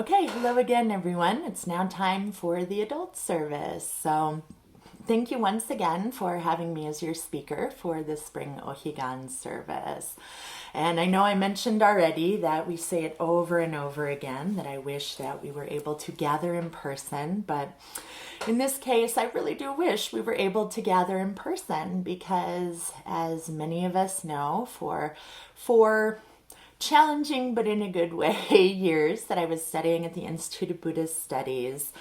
Okay, hello again, everyone. It's now time for the adult service. So, thank you once again for having me as your speaker for the spring Ohigan service. And I know I mentioned already that we say it over and over again that I wish that we were able to gather in person, but in this case, I really do wish we were able to gather in person because, as many of us know, for challenging but in a good way years that I was studying at the Institute of Buddhist Studies,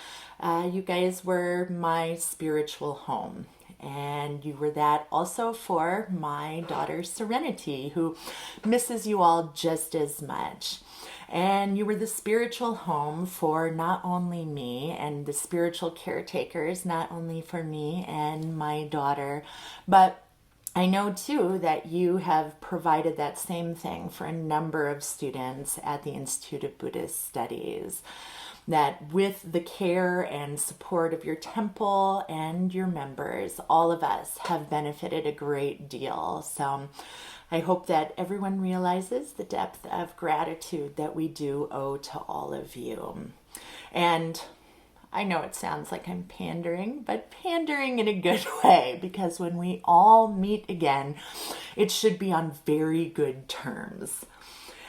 you guys were my spiritual home. And you were that also for my daughter Serenity, who misses you all just as much. And you were the spiritual home for not only me and the spiritual caretakers, not only for me and my daughter, but I know too that you have provided that same thing for a number of students at the Institute of Buddhist Studies. That with the care and support of your temple and your members, all of us have benefited a great deal. So I hope that everyone realizes the depth of gratitude that we do owe to all of you. And I know it sounds like I'm pandering, but pandering in a good way, because when we all meet again, it should be on very good terms.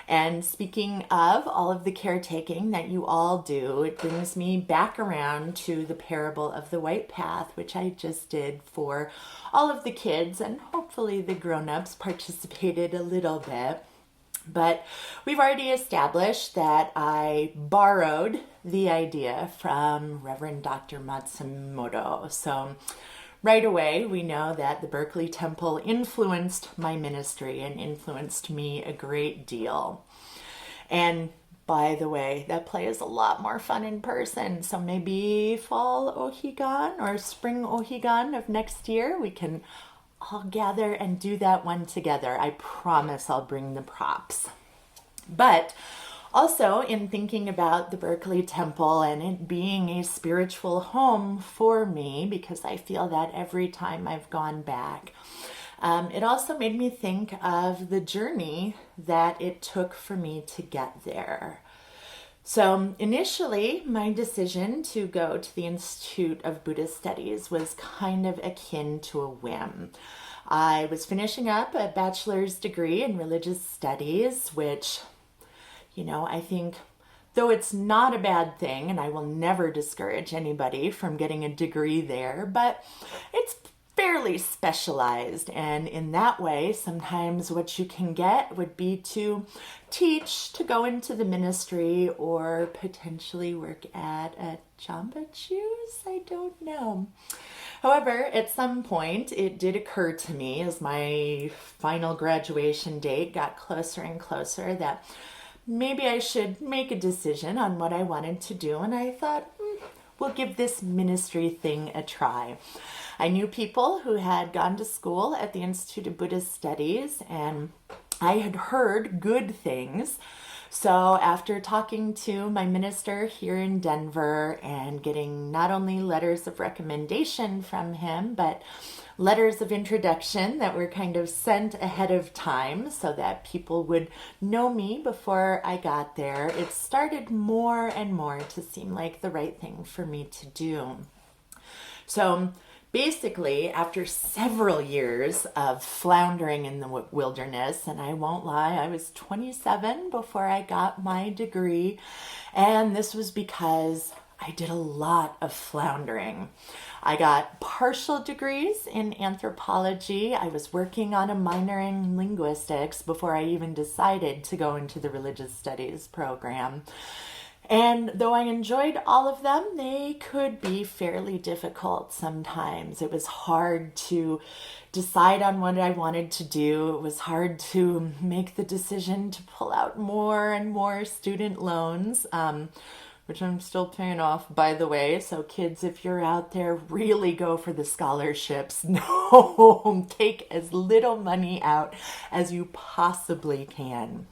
And speaking of all of the caretaking that you all do, it brings me back around to the parable of the white path, which I just did for all of the kids, and hopefully the grown-ups participated a little bit. But we've already established that I borrowed the idea from Reverend Dr. Matsumoto. So right away, we know that the Berkeley Temple influenced my ministry and influenced me a great deal. And by the way, that play is a lot more fun in person. So maybe fall Ohigan or spring Ohigan of next year, we can all gather and do that one together. I promise I'll bring the props. But also, in thinking about the Berkeley Temple and it being a spiritual home for me, because I feel that every time I've gone back, it also made me think of the journey that it took for me to get there. So initially, my decision to go to the Institute of Buddhist Studies was kind of akin to a whim. I was finishing up a bachelor's degree in religious studies, which, I think, though it's not a bad thing, and I will never discourage anybody from getting a degree there, but it's fairly specialized, and in that way, sometimes what you can get would be to teach, to go into the ministry, or potentially work at a Jamba Juice. I don't know. However, at some point, it did occur to me as my final graduation date got closer and closer that maybe I should make a decision on what I wanted to do, and I thought, we'll give this ministry thing a try. I knew people who had gone to school at the Institute of Buddhist Studies, and I had heard good things. So after talking to my minister here in Denver and getting not only letters of recommendation from him, but letters of introduction that were kind of sent ahead of time so that people would know me before I got there, it started more and more to seem like the right thing for me to do. So basically, after several years of floundering in the wilderness, and I won't lie, I was 27 before I got my degree, and this was because I did a lot of floundering. I got partial degrees in anthropology. I was working on a minor in linguistics before I even decided to go into the religious studies program. And though I enjoyed all of them, they could be fairly difficult sometimes. It was hard to decide on what I wanted to do. It was hard to make the decision to pull out more and more student loans, which I'm still paying off, by the way. So kids, if you're out there, really go for the scholarships. No, take as little money out as you possibly can.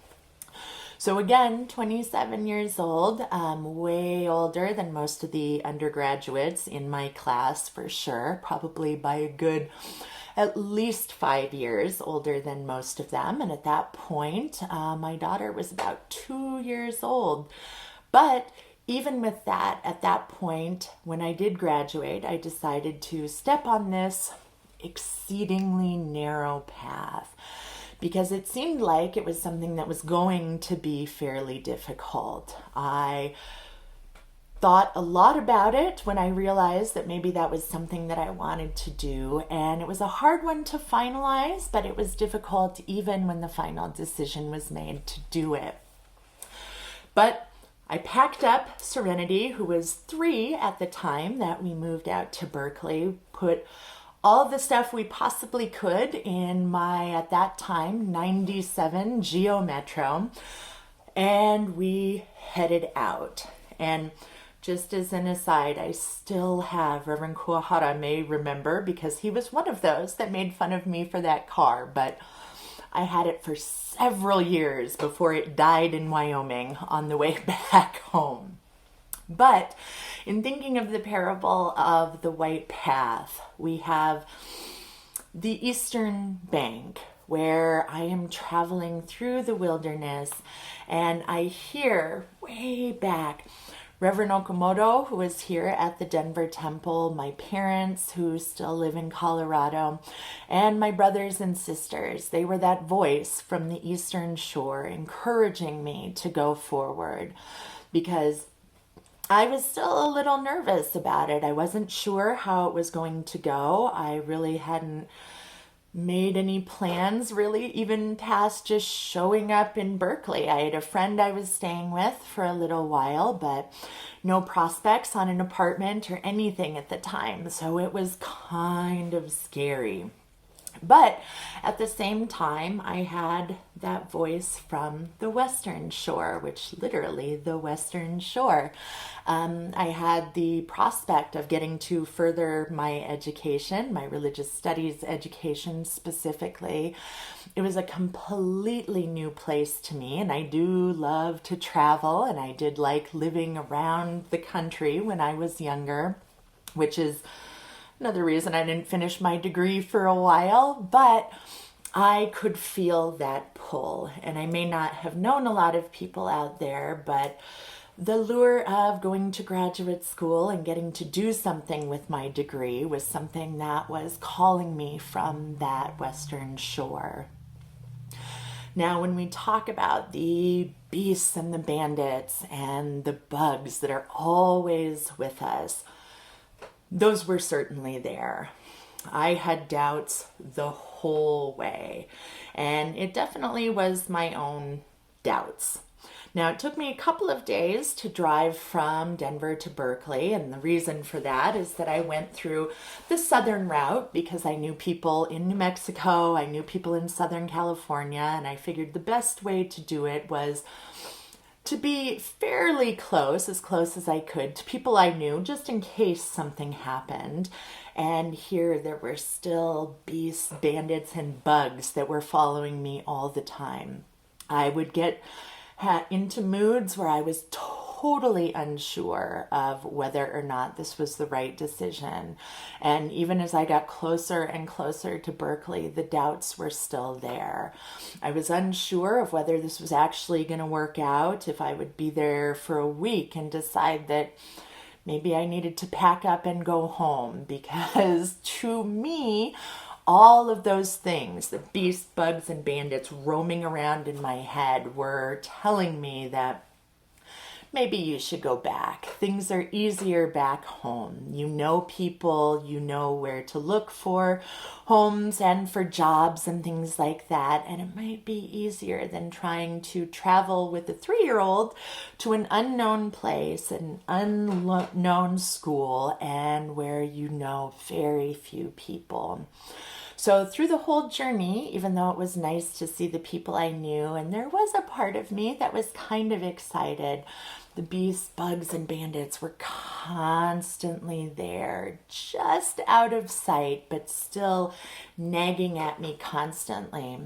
So again, 27 years old, way older than most of the undergraduates in my class for sure, probably by a good at least 5 years older than most of them. And at that point, my daughter was about 2 years old. But even with that, at that point, when I did graduate, I decided to step on this exceedingly narrow path because it seemed like it was something that was going to be fairly difficult. I thought a lot about it when I realized that maybe that was something that I wanted to do, and it was a hard one to finalize, but it was difficult even when the final decision was made to do it. But I packed up Serenity, who was 3 at the time that we moved out to Berkeley, put all the stuff we possibly could in my, at that time, 97 Geo Metro, and we headed out. And just as an aside, I still have, Reverend Kuahara may remember, because he was one of those that made fun of me for that car, but I had it for several years before it died in Wyoming on the way back home. But in thinking of the parable of the White Path, we have the eastern bank where I am traveling through the wilderness, and I hear way back Reverend Okamoto, who was here at the Denver Temple, my parents who still live in Colorado, and my brothers and sisters. They were that voice from the Eastern Shore encouraging me to go forward because I was still a little nervous about it. I wasn't sure how it was going to go. I really hadn't made any plans really even past just showing up in Berkeley. I had a friend I was staying with for a little while, but no prospects on an apartment or anything at the time. So it was kind of scary. But at the same time, I had that voice from the Western Shore, which literally the Western Shore. I had the prospect of getting to further my education, my religious studies education specifically. It was a completely new place to me, and I do love to travel, and I did like living around the country when I was younger, which is another reason I didn't finish my degree for a while, but I could feel that pull. And I may not have known a lot of people out there, but the lure of going to graduate school and getting to do something with my degree was something that was calling me from that Western Shore. Now, when we talk about the beasts and the bandits and the bugs that are always with us, those were certainly there. I had doubts the whole way, and it definitely was my own doubts. Now, it took me a couple of days to drive from Denver to Berkeley, and the reason for that is that I went through the southern route because I knew people in New Mexico, I knew people in Southern California, and I figured the best way to do it was to be fairly close as I could to people I knew, just in case something happened. And here there were still beasts, bandits, and bugs that were following me all the time. I would get into moods where I was totally unsure of whether or not this was the right decision. And even as I got closer and closer to Berkeley, the doubts were still there. I was unsure of whether this was actually going to work out, if I would be there for a week and decide that maybe I needed to pack up and go home, because to me, all of those things, the beasts, bugs, and bandits roaming around in my head were telling me that maybe you should go back. Things are easier back home. You know people, you know where to look for homes and for jobs and things like that. And it might be easier than trying to travel with a 3-year-old to an unknown place, an unknown school, and where you know very few people. So through the whole journey, even though it was nice to see the people I knew, and there was a part of me that was kind of excited, the beasts, bugs, and bandits were constantly there, just out of sight, but still nagging at me constantly.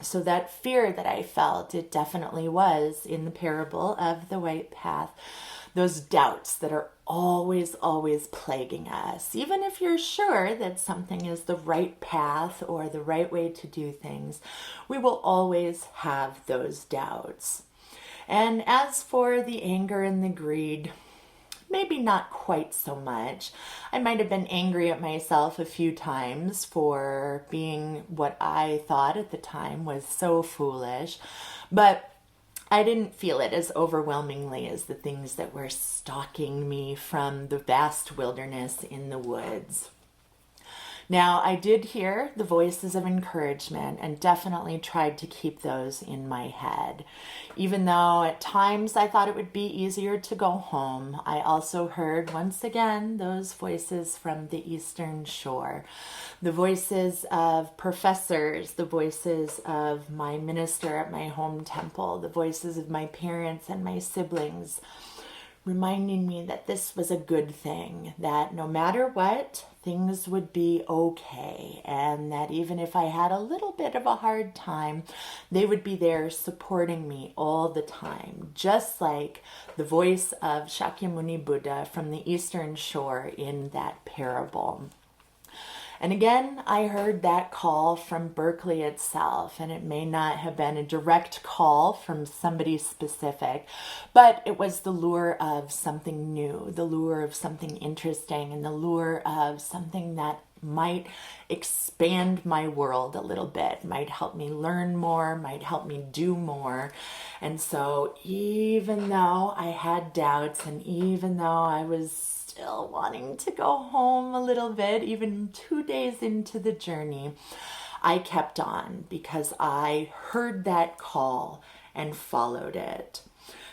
So that fear that I felt, it definitely was in the parable of the White Path. Those doubts that are always plaguing us. Even if you're sure that something is the right path or the right way to do things, we will always have those doubts. And as for the anger and the greed, maybe not quite so much. I might have been angry at myself a few times for being what I thought at the time was so foolish, but I didn't feel it as overwhelmingly as the things that were stalking me from the vast wilderness in the woods. Now, I did hear the voices of encouragement and definitely tried to keep those in my head. Even though at times I thought it would be easier to go home, I also heard once again those voices from the Eastern Shore. The voices of professors, the voices of my minister at my home temple, the voices of my parents and my siblings, reminding me that this was a good thing, that no matter what, things would be okay, and that even if I had a little bit of a hard time, they would be there supporting me all the time, just like the voice of Shakyamuni Buddha from the Eastern Shore in that parable. And again, I heard that call from Berkeley itself, and it may not have been a direct call from somebody specific, but it was the lure of something new, the lure of something interesting, and the lure of something that might expand my world a little bit, might help me learn more, might help me do more. And so even though I had doubts, and even though I was still wanting to go home a little bit, even 2 days into the journey, I kept on because I heard that call and followed it.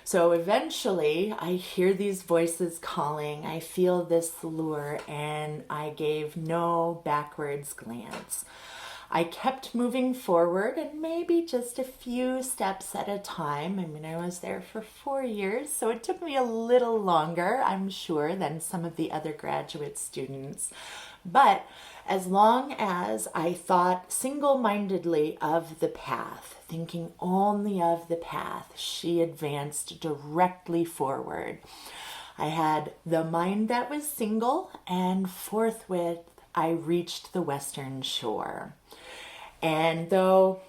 So eventually I hear these voices calling, I feel this lure, and I gave no backwards glance. I kept moving forward, and maybe just a few steps at a time. I mean, I was there for 4 years, so it took me a little longer, I'm sure, than some of the other graduate students. But as long as I thought single-mindedly of the path, thinking only of the path, she advanced directly forward. I had the mind that was single, and forthwith I reached the Western Shore. And though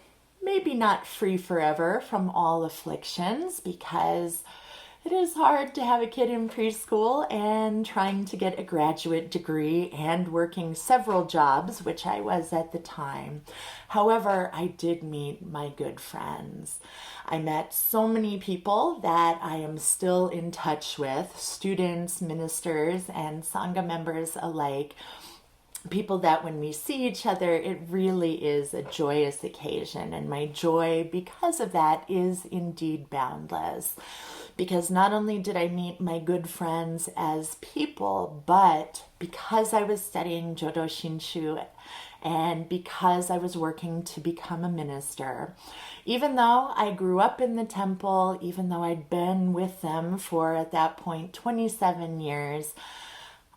maybe not free forever from all afflictions, because it is hard to have a kid in preschool and trying to get a graduate degree and working several jobs, which I was at the time. However, I did meet my good friends. I met so many people that I am still in touch with, students, ministers, and Sangha members alike. People that when we see each other, it really is a joyous occasion. And my joy because of that is indeed boundless. Because not only did I meet my good friends as people, but because I was studying Jodo Shinshu and because I was working to become a minister, even though I grew up in the temple, even though I'd been with them for, at that point, 27 years,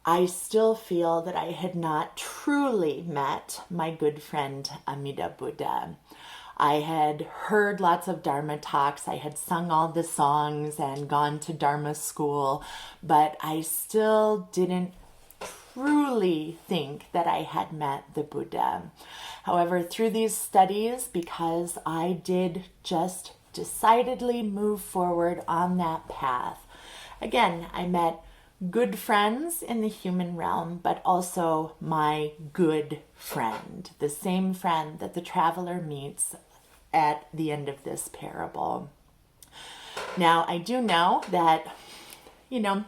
I still feel that I had not truly met my good friend Amida Buddha. I had heard lots of Dharma talks, I had sung all the songs and gone to Dharma school, but I still didn't truly think that I had met the Buddha. However, through these studies, because I did just decidedly move forward on that path, again, I met good friends in the human realm, but also my good friend, the same friend that the traveler meets at the end of this parable. Now, I do know that,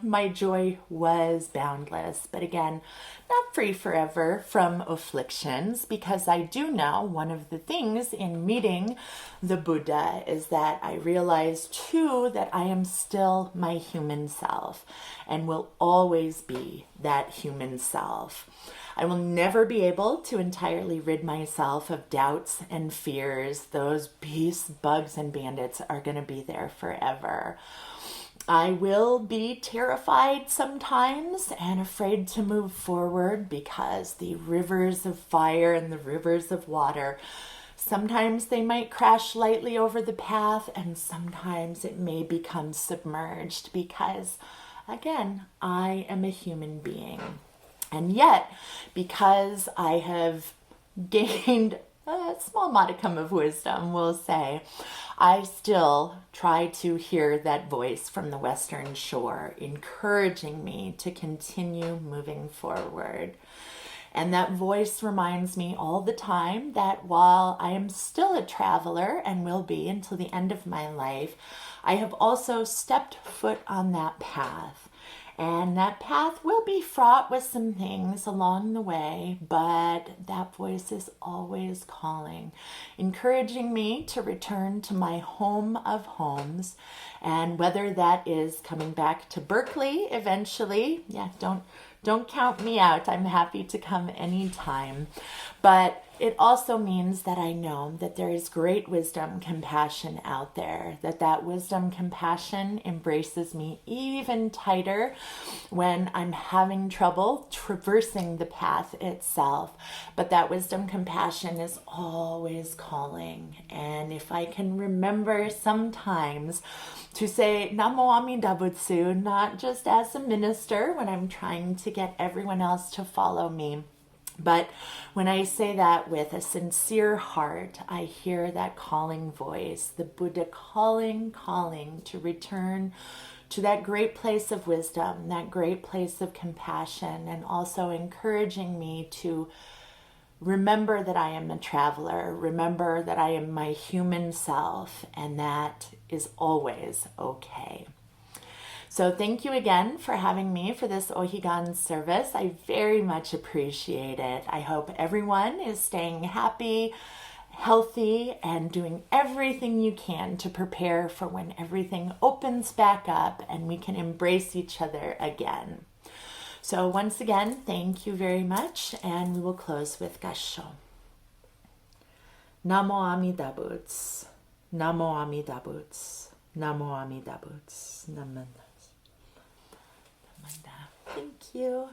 my joy was boundless, but again, not free forever from afflictions, because I do know one of the things in meeting the Buddha is that I realized too that I am still my human self and will always be that human self. I will never be able to entirely rid myself of doubts and fears. Those beasts, bugs, and bandits are going to be there forever. I will be terrified sometimes and afraid to move forward because the rivers of fire and the rivers of water, sometimes they might crash lightly over the path, and sometimes it may become submerged because, again, I am a human being. And yet, because I have gained a small modicum of wisdom, we'll say, I still try to hear that voice from the Western Shore encouraging me to continue moving forward. And that voice reminds me all the time that while I am still a traveler and will be until the end of my life, I have also stepped foot on that path. And that path will be fraught with some things along the way, but that voice is always calling, encouraging me to return to my home of homes. And whether that is coming back to Berkeley eventually, don't count me out. I'm happy to come anytime. But it also means that I know that there is great wisdom, compassion out there, that wisdom, compassion embraces me even tighter when I'm having trouble traversing the path itself. But that wisdom, compassion is always calling. And if I can remember sometimes to say Namo Amida Butsu, not just as a minister when I'm trying to get everyone else to follow me, but when I say that with a sincere heart, I hear that calling voice, the Buddha calling to return to that great place of wisdom, that great place of compassion, and also encouraging me to remember that I am a traveler, remember that I am my human self, and that is always okay. So thank you again for having me for this Ohigan service. I very much appreciate it. I hope everyone is staying happy, healthy, and doing everything you can to prepare for when everything opens back up and we can embrace each other again. So once again, thank you very much, and we will close with Gassho. Namo Amida Butsu, Namo Amida Butsu, Namo Amida Butsu, Namo. Thank you.